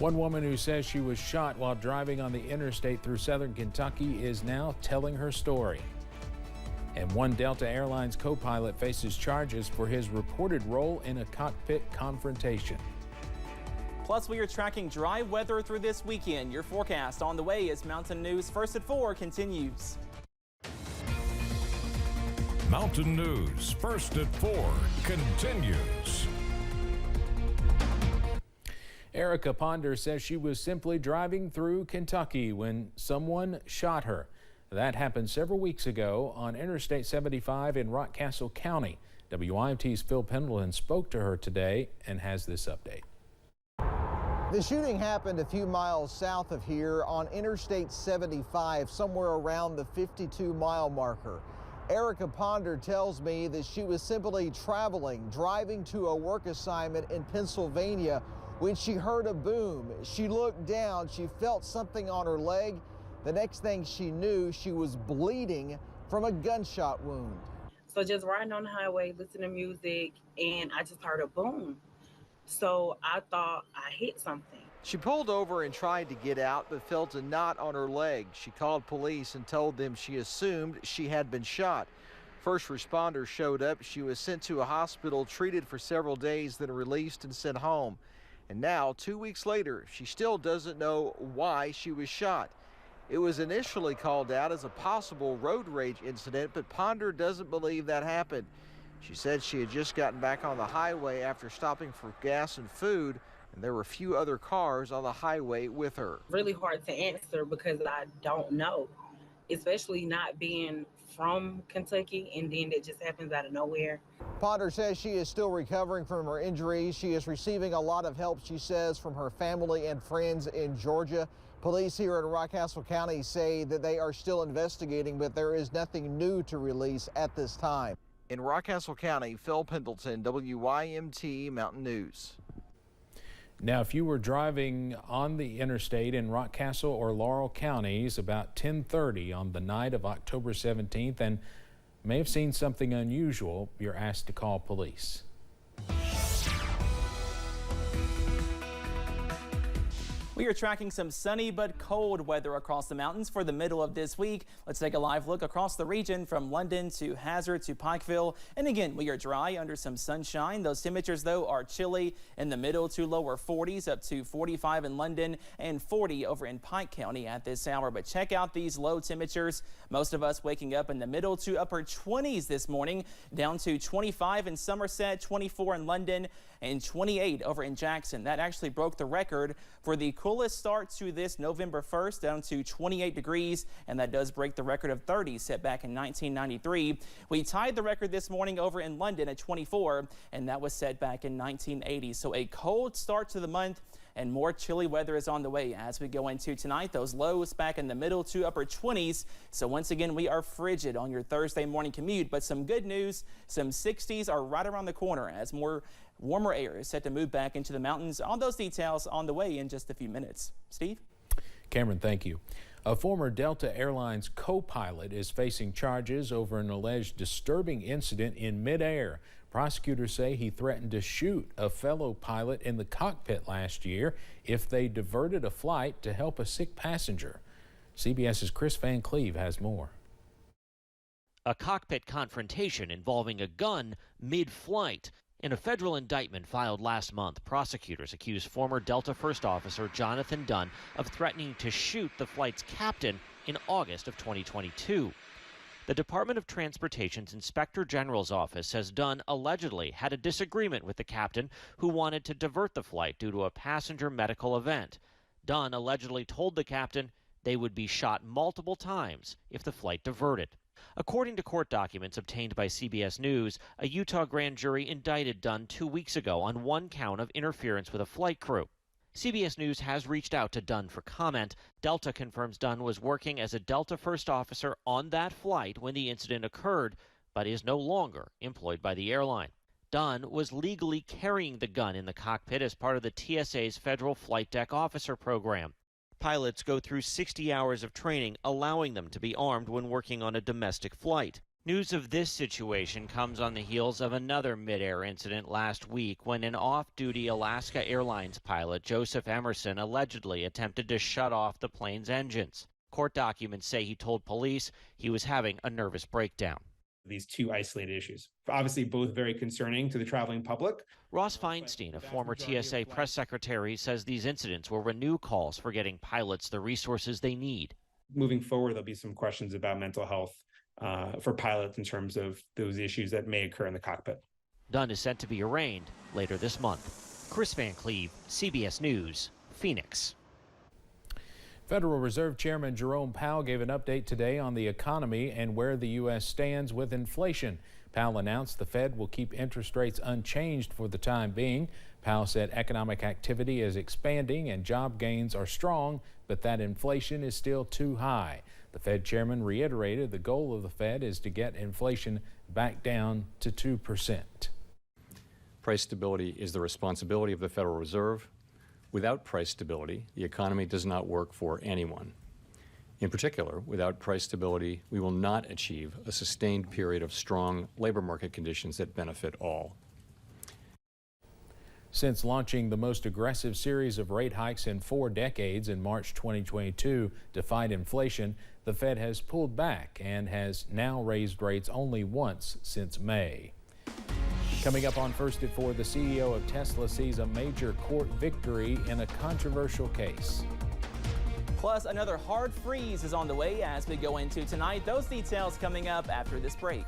One woman who says she was shot while driving on the interstate through southern Kentucky is now telling her story. And one Delta Airlines co-pilot faces charges for his reported role in a cockpit confrontation. Plus, we are tracking dry weather through this weekend. Your forecast on the way as Mountain News First at 4 continues. Mountain News First at 4 continues. Erica Ponder says she was simply driving through Kentucky when someone shot her. That happened several weeks ago on Interstate 75 in Rockcastle County. WYMT's Phil Pendleton spoke to her today and has this update. The shooting happened a few miles south of here on Interstate 75, somewhere around the 52-mile marker. Erica Ponder tells me that she was simply driving to a work assignment in Pennsylvania when she heard a boom. She looked down, she felt something on her leg. The next thing she knew, she was bleeding from a gunshot wound. So just riding on the highway, listening to music, and I just heard a boom. So I thought I hit something. She pulled over and tried to get out, but felt a knot on her leg. She called police and told them she assumed she had been shot. First responders showed up. She was sent to a hospital, treated for several days, then released and sent home. And now, 2 weeks later, she still doesn't know why she was shot. It was initially called out as a possible road rage incident, but Ponder doesn't believe that happened. She said she had just gotten back on the highway after stopping for gas and food, and there were a few other cars on the highway with her. Really hard to answer because I don't know, especially not being from Kentucky, and then it just happens out of nowhere. Ponder says she is still recovering from her injuries. She is receiving a lot of help, she says, from her family and friends in Georgia. Police here in Rockcastle County say that they are still investigating, but there is nothing new to release at this time. In Rockcastle County, Phil Pendleton, WYMT Mountain News. Now, if you were driving on the interstate in Rockcastle or Laurel counties about 10:30 on the night of October 17th and may have seen something unusual, you're asked to call police. We are tracking some sunny but cold weather across the mountains for the middle of this week. Let's take a live look across the region from London to Hazard to Pikeville. And again, we are dry under some sunshine. Those temperatures, though, are chilly in the middle to lower 40s, up to 45 in London and 40 over in Pike County at this hour. But check out these low temperatures. Most of us waking up in the middle to upper 20s this morning, down to 25 in Somerset, 24 in London, and 28 over in Jackson. That actually broke the record for the coolest start to this November 1st, down to 28 degrees, and that does break the record of 30 set back in 1993. We tied the record this morning over in London at 24, and that was set back in 1980. So a cold start to the month, and more chilly weather is on the way as we go into tonight. Those lows back in the middle to upper 20s. So once again, we are frigid on your Thursday morning commute, but some good news. Some 60s are right around the corner as more warmer air is set to move back into the mountains. All those details on the way in just a few minutes. Steve? Cameron, thank you. A former Delta Airlines co-pilot is facing charges over an alleged disturbing incident in midair. Prosecutors say he threatened to shoot a fellow pilot in the cockpit last year if they diverted a flight to help a sick passenger. CBS's Chris Van Cleve has more. A cockpit confrontation involving a gun mid-flight. In a federal indictment filed last month, prosecutors accused former Delta First Officer Jonathan Dunn of threatening to shoot the flight's captain in August of 2022. The Department of Transportation's Inspector General's office says Dunn allegedly had a disagreement with the captain who wanted to divert the flight due to a passenger medical event. Dunn allegedly told the captain they would be shot multiple times if the flight diverted. According to court documents obtained by CBS News, a Utah grand jury indicted Dunn 2 weeks ago on one count of interference with a flight crew. CBS News has reached out to Dunn for comment. Delta confirms Dunn was working as a Delta First officer on that flight when the incident occurred, but is no longer employed by the airline. Dunn was legally carrying the gun in the cockpit as part of the TSA's Federal Flight Deck Officer program. Pilots go through 60 hours of training, allowing them to be armed when working on a domestic flight. News of this situation comes on the heels of another Midair incident last week when an off-duty Alaska Airlines pilot, Joseph Emerson, allegedly attempted to shut off the plane's engines. Court documents say he told police he was having a nervous breakdown. These two isolated issues, obviously both very concerning to the traveling public. Ross Feinstein, a former TSA press secretary, says these incidents will renew calls for getting pilots the resources they need. Moving forward, there'll be some questions about mental health for pilots in terms of those issues that may occur in the cockpit. Dunn is set to be arraigned later this month. Chris Van Cleve, CBS News, Phoenix. Federal Reserve Chairman Jerome Powell gave an update today on the economy and where the U.S. stands with inflation. Powell announced the Fed will keep interest rates unchanged for the time being. Powell said economic activity is expanding and job gains are strong, but that inflation is still too high. The Fed chairman reiterated the goal of the Fed is to get inflation back down to 2%. Price stability is the responsibility of the Federal Reserve. Without price stability, the economy does not work for anyone. In particular, without price stability, we will not achieve a sustained period of strong labor market conditions that benefit all. Since launching the most aggressive series of rate hikes in 4 decades in March 2022 to fight inflation, the Fed has pulled back and has now raised rates only once since May. Coming up on First at 4, the CEO of Tesla sees a major court victory in a controversial case. Plus, another hard freeze is on the way as we go into tonight. Those details coming up after this break.